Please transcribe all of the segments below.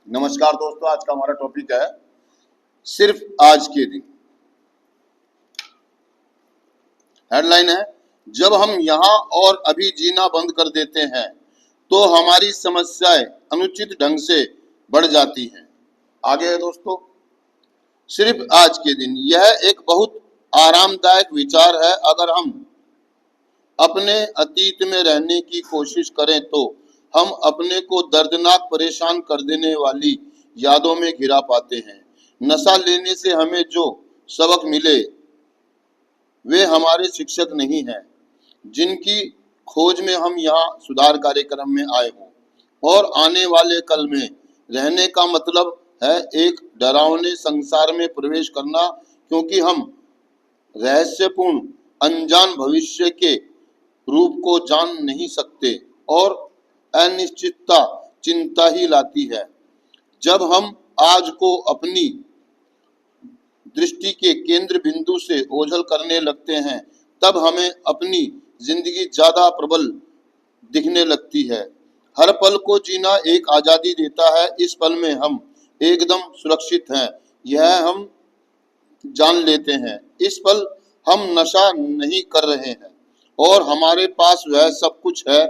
नमस्कार दोस्तों, आज का हमारा टॉपिक है सिर्फ आज के दिन। हेडलाइन है, जब हम यहाँ और अभी जीना बंद कर देते हैं तो हमारी समस्याएं अनुचित ढंग से बढ़ जाती हैं। आगे है दोस्तों, सिर्फ आज के दिन, यह एक बहुत आरामदायक विचार है। अगर हम अपने अतीत में रहने की कोशिश करें तो हम अपने को दर्दनाक परेशान कर देने वाली यादों में घिरा पाते हैं। नशा लेने से हमें जो सबक मिले वे हमारे शिक्षक नहीं हैं, जिनकी खोज में हम यहाँ सुधार कार्यक्रम में आए हों। और आने वाले कल में रहने का मतलब है एक डरावने संसार में प्रवेश करना, क्योंकि हम रहस्यपूर्ण अनजान भविष्य के रूप को जान नहीं सकते और अनिश्चितता चिंता ही लाती है। जब हम आज को अपनी दृष्टि के केंद्र बिंदु से ओझल करने लगते हैं, तब हमें अपनी जिंदगी ज्यादा प्रबल दिखने लगती है। हर पल को जीना एक आजादी देता है। इस पल में हम एकदम सुरक्षित हैं, यह हम जान लेते हैं। इस पल हम नशा नहीं कर रहे हैं और हमारे पास वह सब कुछ है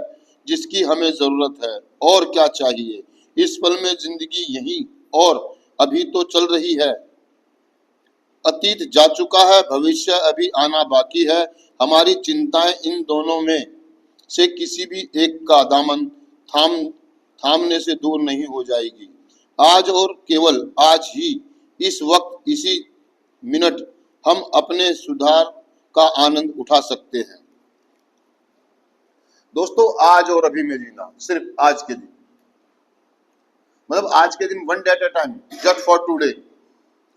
जिसकी हमें जरूरत है। और क्या चाहिए? इस पल में जिंदगी यही और अभी तो चल रही है। अतीत जा चुका है, भविष्य अभी आना बाकी है। हमारी चिंताएं इन दोनों में से किसी भी एक का दामन थामने से दूर नहीं हो जाएगी। आज और केवल आज ही, इस वक्त, इसी मिनट हम अपने सुधार का आनंद उठा सकते हैं। दोस्तों, आज और अभी में जीना, सिर्फ आज के दिन, मतलब आज के दिन, one day at A time, just for today.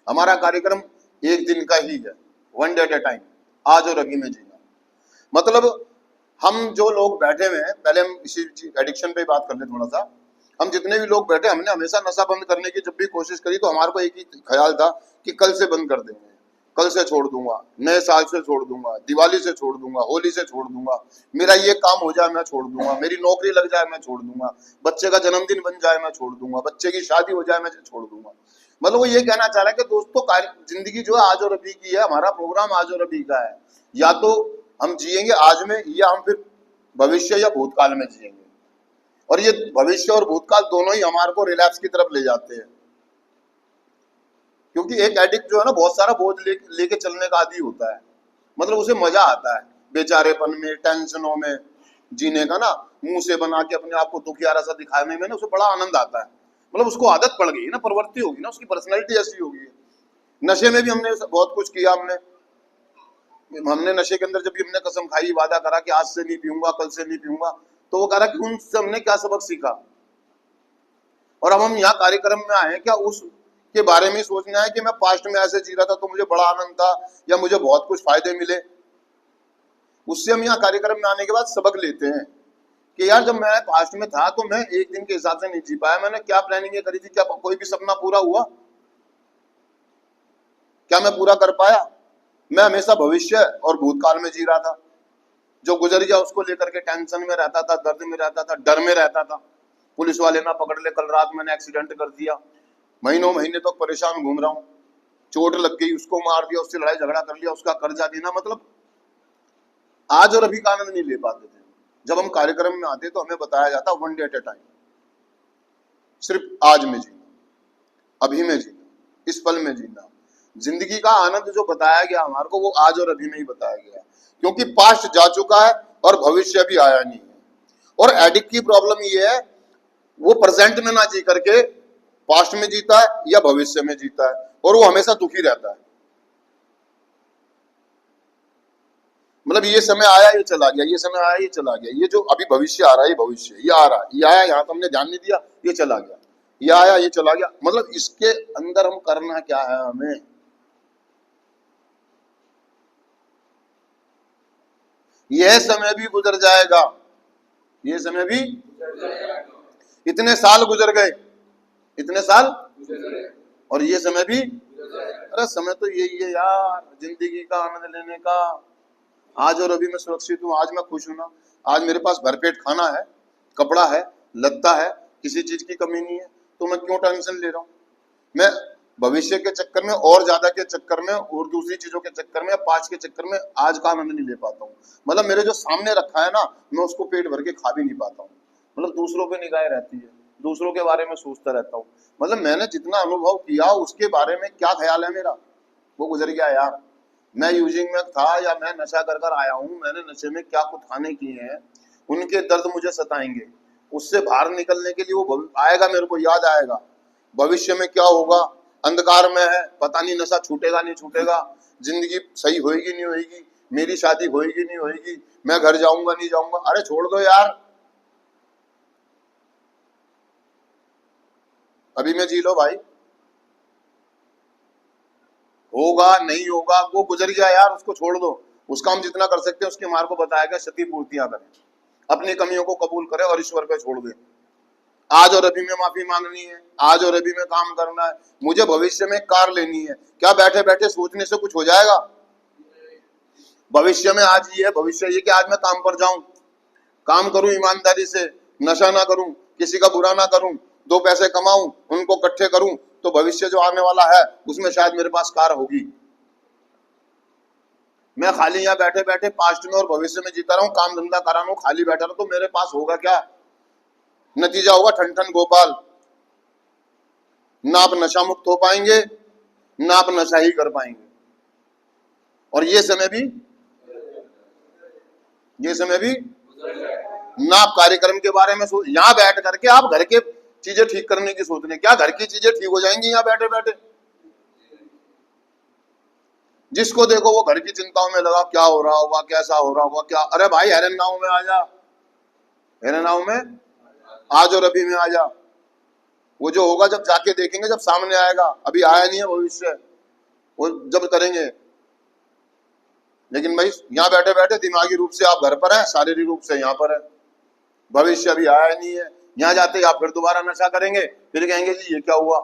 हमारा कार्यक्रम एक दिन का ही है, one day at A time, आज और अभी में जीना। मतलब हम जो लोग बैठे हुए हैं, पहले हम इसी एडिक्शन पे बात कर ले थोड़ा सा। हम जितने भी लोग बैठे, हमने हमेशा नशा बंद करने की जब भी कोशिश करी तो हमारे को एक ही ख्याल था कि कल से बंद कर देंगे, कल से छोड़ दूंगा, नए साल से छोड़ दूंगा, दिवाली से छोड़ दूंगा, होली से छोड़ दूंगा, मेरा ये काम हो जाए मैं छोड़ दूंगा, मेरी नौकरी लग जाए मैं छोड़ दूंगा, बच्चे का जन्मदिन बन जाए मैं छोड़ दूंगा, बच्चे की शादी हो जाए मैं छोड़ दूंगा। मतलब वो ये कहना चाह रहा है कि दोस्तों, जिंदगी जो है आज और अभी की है। हमारा प्रोग्राम आज और अभी का है। या तो हम जिएंगे आज में, या हम फिर भविष्य या भूतकाल में जिएंगे। और ये भविष्य और भूतकाल दोनों ही हमारे को रिलैप्स की तरफ ले जाते हैं, क्योंकि एक एडिक्ट जो है ना, बहुत सारा बोझ लेके चलने का आदी होता है। मतलब उसे मजा आता है बेचारेपन में, टेंशनों में जीने का ना, मुंह से बना के अपने आप को दुखियारा सा दिखाने में ना उसे बड़ा आनंद आता है। मतलब उसको आदत पड़ गई है ना, प्रवृत्ति होगी ना, उसकी पर्सनैलिटी ऐसी होगी। नशे में भी हमने बहुत कुछ किया। हमने नशे के अंदर जब भी हमने कसम खाई, वादा करा कि आज से नहीं पीऊंगा, कल से नहीं पीऊंगा, तो वो कह रहा कि उनसे हमने क्या सबक सीखा। और अब हम यहाँ कार्यक्रम में आए, क्या उस के बारे में सोचना है कि मैं पास्ट में ऐसे जी रहा था तो मुझे बड़ा आनंद था, या मुझे बहुत कुछ फायदे मिले। उससे हम यहाँ कार्यक्रम में आने के बाद सबक लेते हैं कि यार, जब मैं पास्ट में था तो मैं एक दिन के हिसाब से नहीं जी पाया। मैंने क्या प्लानिंग करी थी? क्या कोई भी सपना पूरा हुआ? क्या मैं पूरा कर पाया? मैं हमेशा भविष्य और भूतकाल में जी रहा था। जो गुजर गया उसको लेकर के टेंशन में रहता था, दर्द में रहता था, डर में रहता था, पुलिस वाले ना पकड़ ले, कल रात मैंने एक्सीडेंट कर दिया, महीनों महीने तक परेशान घूम रहा हूं, चोट लग गई, उसको मार दिया, उससे लड़ाई झगड़ा कर लिया, उसका कर्जा देना। मतलब आज और अभी का आनंद नहीं ले पाते थे। जब हम कार्यक्रम में आते तो हमें बताया जाता one day at A time, सिर्फ आज में जीना, अभी में जीना, इस पल में जीना। जिंदगी का आनंद जो बताया गया हमारे को, वो आज और अभी में ही बताया गया, क्योंकि पास्ट जा चुका है और भविष्य भी आया नहीं है। और एडिक्ट की प्रॉब्लम ये है, वो प्रेजेंट में ना जी करके पास्ट में जीता है या भविष्य में जीता है, और वो हमेशा दुखी रहता है। मतलब ये समय आया, ये चला गया, ये समय आया, ये चला गया, ये जो अभी भविष्य आ रहा है, ये भविष्य, ये आ रहा है, ये आया, यहाँ तो हमने ध्यान नहीं दिया, ये चला गया, ये आया, ये चला गया। मतलब इसके अंदर हम करना क्या है? हमें यह समय भी गुजर जाएगा, ये समय भी, इतने साल गुजर गए, इतने साल, और ये समय भी। अरे समय तो यही है यार, जिंदगी का आनंद लेने का। आज और अभी मैं सुरक्षित हूँ, आज मैं खुश हूं ना, आज मेरे पास भरपेट खाना है, कपड़ा है, लत्ता है, किसी चीज की कमी नहीं है। तो मैं क्यों टेंशन ले रहा हूँ? मैं भविष्य के चक्कर में और ज्यादा के चक्कर में और दूसरी चीजों के चक्कर में, पाँच के चक्कर में आज का आनंद नहीं ले पाता हूँ। मतलब मेरे जो सामने रखा है ना, मैं उसको पेट भर के खा भी नहीं पाता हूँ। मतलब दूसरों पे निगाहें रहती है, दूसरों के बारे में सोचता रहता हूँ। मतलब मैंने जितना अनुभव किया उसके बारे में क्या ख्याल है मेरा, वो गुजर गया यार। मैं यूजिंग में था या मैं नशा कर कर आया हूँ, मैंने नशे में क्या कुछ खाने किए हैं, उनके दर्द मुझे सताएंगे। उससे बाहर निकलने के लिए वो आएगा, मेरे को याद आएगा भविष्य में क्या होगा। अंधकार में है, पता नहीं नशा छूटेगा नहीं छूटेगा, जिंदगी सही होएगी नहीं होएगी, मेरी शादी होएगी नहीं होएगी, मैं घर जाऊंगा नहीं जाऊंगा। अरे छोड़ दो यार, अभी मैं जी लो भाई। होगा नहीं होगा वो गुजर गया यार, उसको छोड़ दो। उसका हम जितना कर सकते हैं उसके मार्ग को बताया गया, क्षति पूर्तियां करें, अपनी कमियों को कबूल करें और ईश्वर पे छोड़ दें। आज और अभी में माफी मांगनी है, आज और अभी में काम करना है। मुझे भविष्य में कार लेनी है, क्या बैठे बैठे सोचने से कुछ हो जाएगा? भविष्य में आज ये है, भविष्य ये कि आज मैं काम पर जाऊं, काम करूं ईमानदारी से, नशा ना करूं, किसी का बुरा ना करूं, दो पैसे कमाऊं, उनको इकट्ठे करूं, तो भविष्य जो आने वाला है उसमें शायद मेरे पास कार होगी। मैं खाली यहाँ बैठे बैठे पास्ट में और भविष्य में जीता रहा हूँ, काम धंधा करा रहा हूँ, खाली बैठा रहा हूँ, तो मेरे पास होगा क्या? नतीजा होगा ठन ठन गोपाल। ना आप नशा मुक्त हो पाएंगे, ना आप नशा ही कर पाएंगे। और ये समय भी ना आप कार्यक्रम के बारे में सोच, यहाँ बैठ करके आप घर के चीजें ठीक करने की सोच रहे, क्या घर की चीजें ठीक हो जाएंगी यहाँ बैठे बैठे? जिसको देखो वो घर की चिंताओं में लगा, क्या हो रहा होगा, कैसा हो रहा होगा, क्या। अरे भाई हेरन नाव में आ जा, हेरन नाव में आज और अभी में आ जा। वो जो होगा जब जाके देखेंगे, जब सामने आएगा, अभी आया नहीं है भविष्य, वो जब करेंगे। लेकिन भाई यहाँ बैठे बैठे दिमागी रूप से आप घर पर हैं, शारीरिक रूप से यहाँ पर है, भविष्य अभी आया नहीं है। यहाँ जाते आप फिर दोबारा नशा करेंगे, फिर कहेंगे जी ये क्या हुआ,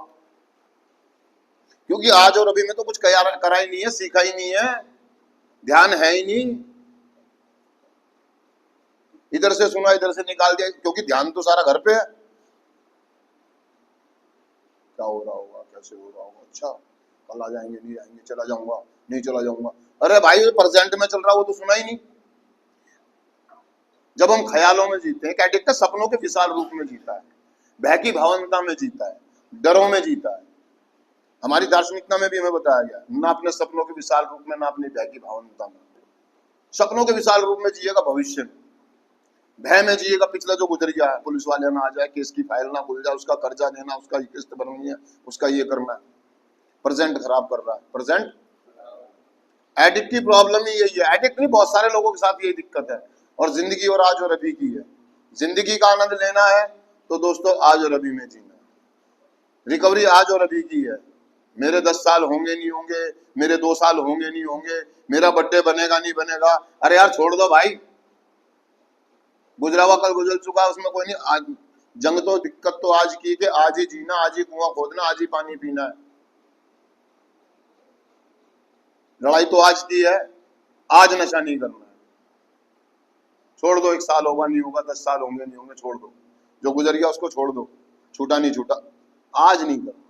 क्योंकि आज और अभी में तो कुछ करा ही नहीं है, सीखा ही नहीं है, ध्यान है ही नहीं। इधर से सुना इधर से निकाल दिया, क्योंकि ध्यान तो सारा घर पे है। क्या हो रहा होगा, कैसे हो रहा होगा, अच्छा कल आ जाएंगे नहीं आएंगे, चला जाऊंगा नहीं चला जाऊंगा। अरे भाई प्रेजेंट में चल रहा वो तो सुना ही नहीं। जब हम ख्यालों में जीते हैं, क्या देखते हैं, सपनों के विशाल रूप में जीता है, भय की भावनता में जीता है, डरों में जीता है। हमारी दार्शनिकता में भी हमें बताया गया, ना अपने सपनों के विशाल रूप में, ना अपनी भय की भावनता में। सपनों के विशाल रूप में जिएगा भविष्य में, भय में जिएगा पिछला जो गुजर गया है, पुलिस वाले ना आ जाए, केस की फाइल ना खुल जाए, उसका कर्जा देना, उसका किस्त बननी है, उसका ये करना है। प्रेजेंट खराब कर रहा है, प्रेजेंट। एडिक्ट की प्रॉब्लम ही यही है, एडिक्ट नहीं, बहुत सारे लोगों के साथ यही दिक्कत है। और जिंदगी और आज और अभी की है, जिंदगी का आनंद लेना है तो दोस्तों आज और अभी में जीना है। रिकवरी आज और अभी की है। मेरे 10 साल होंगे नहीं होंगे, मेरे 2 साल होंगे नहीं होंगे, मेरा बर्थडे बनेगा नहीं बनेगा, अरे यार छोड़ दो भाई, गुजरा हुआ कल गुजर चुका, उसमें कोई नहीं। आज जंग तो दिक्कत तो आज की कि आज ही जीना, आज ही कुआं खोदना, आज ही पानी पीना है। लड़ाई तो आज की है, आज नशा नहीं करना है। छोड़ दो, 1 साल होगा नहीं होगा, 10 साल होंगे नहीं होंगे, छोड़ दो, जो गुजर गया उसको छोड़ दो, छूटा नहीं छूटा, आज नहीं करना।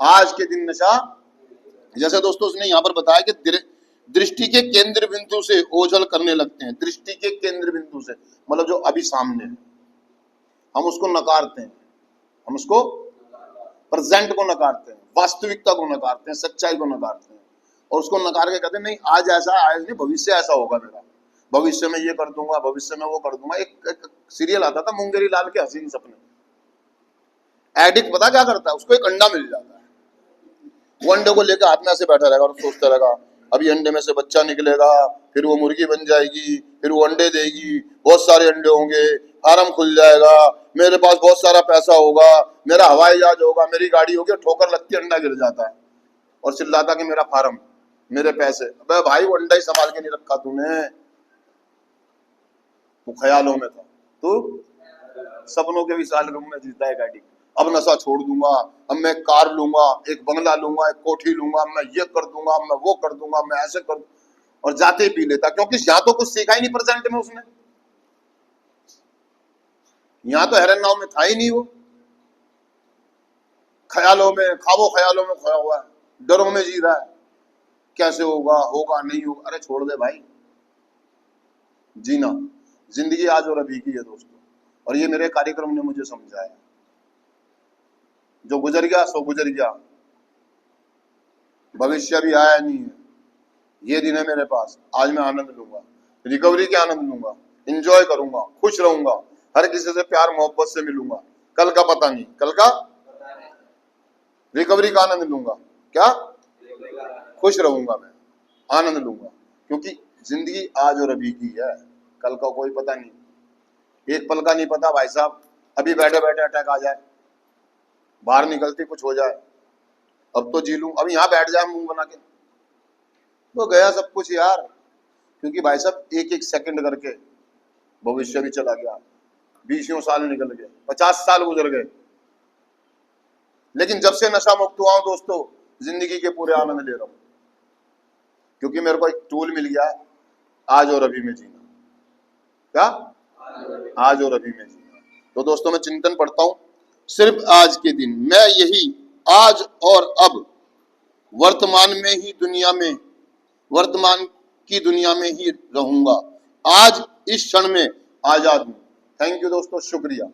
आज के दिन नशा, जैसे दोस्तों उसने यहाँ पर बताया कि दृष्टि के केंद्र बिंदु से ओझल करने लगते हैं। दृष्टि के केंद्र बिंदु से मतलब जो अभी सामने है, हम उसको नकारते हैं, हम उसको प्रेजेंट को नकारते हैं, वास्तविकता को नकारते हैं, सच्चाई को नकारते हैं, और उसको नकार के कहते हैं नहीं आज ऐसा, आज नहीं, भविष्य ऐसा होगा मेरा, भविष्य में ये कर दूंगा, भविष्य में वो कर दूंगा। एक सीरियल आता था मुंगेरी लाल के हसीन सपने। एडिक्ट पता क्या करता है, उसको एक अंडा मिल जाता है, वो अंडे को लेकर हाथ में ऐसे बैठा रहेगा और सोचता रहेगा अभी अंडे में से बच्चा निकलेगा, फिर वो मुर्गी बन जाएगी, फिर वो अंडे देगी, बहुत सारे अंडे होंगे, फार्म खुल जाएगा, मेरे पास बहुत सारा पैसा होगा, मेरा हवाई जहाज होगा, मेरी गाड़ी होगी, ठोकर लगती अंडा गिर जाता है और चिल्लाता कि मेरा फार्म, मेरे पैसे। अबे भाई वो अंडा ही संभाल के नहीं रखा तूने, वो ख्यालों में था, तो सपनों के विशाल रूम में जीता है गाड़ी। अब नशा छोड़ दूंगा, अब मैं कार लूंगा, एक बंगला लूंगा, एक कोठी लूंगा, मैं ये कर दूंगा, मैं वो कर दूंगा, मैं ऐसे कर दूंगा, और जाते ही पी लेता, क्योंकि यहाँ तो कुछ सीखा ही नहीं प्रेजेंट में उसने, यहाँ तो हैरन नाव में था ही नहीं वो। ख्यालों में, ख्वाबों ख्यालों में खोया हुआ है, डरों में जी रहा है, कैसे होगा, होगा नहीं होगा। अरे छोड़ दे भाई, जीना। जिंदगी आज और अभी की है दोस्तों, और ये मेरे कार्यक्रम ने मुझे समझाया। जो गुजर गया सो गुजर गया, भविष्य भी आया नहीं है। ये दिन है मेरे पास, आज मैं आनंद लूंगा, रिकवरी के आनंद लूंगा, इंजॉय करूंगा, खुश रहूंगा, हर किसी से प्यार मोहब्बत से मिलूंगा। कल का पता नहीं, कल का रिकवरी का आनंद लूंगा, क्या खुश रहूंगा मैं, आनंद लूंगा, क्योंकि जिंदगी आज और अभी की है, कल का कोई पता नहीं। एक पल का नहीं पता भाई साहब, अभी बैठे बैठे अटैक आ जाए, बाहर निकलती कुछ हो जाए, अब तो जी लूं, अब यहाँ बैठ जाए मुंह बना के, तो गया सब कुछ यार। क्योंकि भाई साहब एक एक सेकंड करके भविष्य भी चला गया, 20 साल निकल गए, 50 साल गुजर गए। लेकिन जब से नशा मुक्त हुआ हूं दोस्तों, जिंदगी के पूरे आनंद ले रहा हूं, क्योंकि मेरे को एक टूल मिल गया, आज और अभी में जीना। क्या आज और अभी में जीना। तो दोस्तों मैं चिंतन पढ़ता हूं, सिर्फ आज के दिन, मैं यही आज और अब वर्तमान में ही दुनिया में, वर्तमान की दुनिया में ही रहूंगा, आज इस क्षण में आजाद हूं। थैंक यू दोस्तों, शुक्रिया।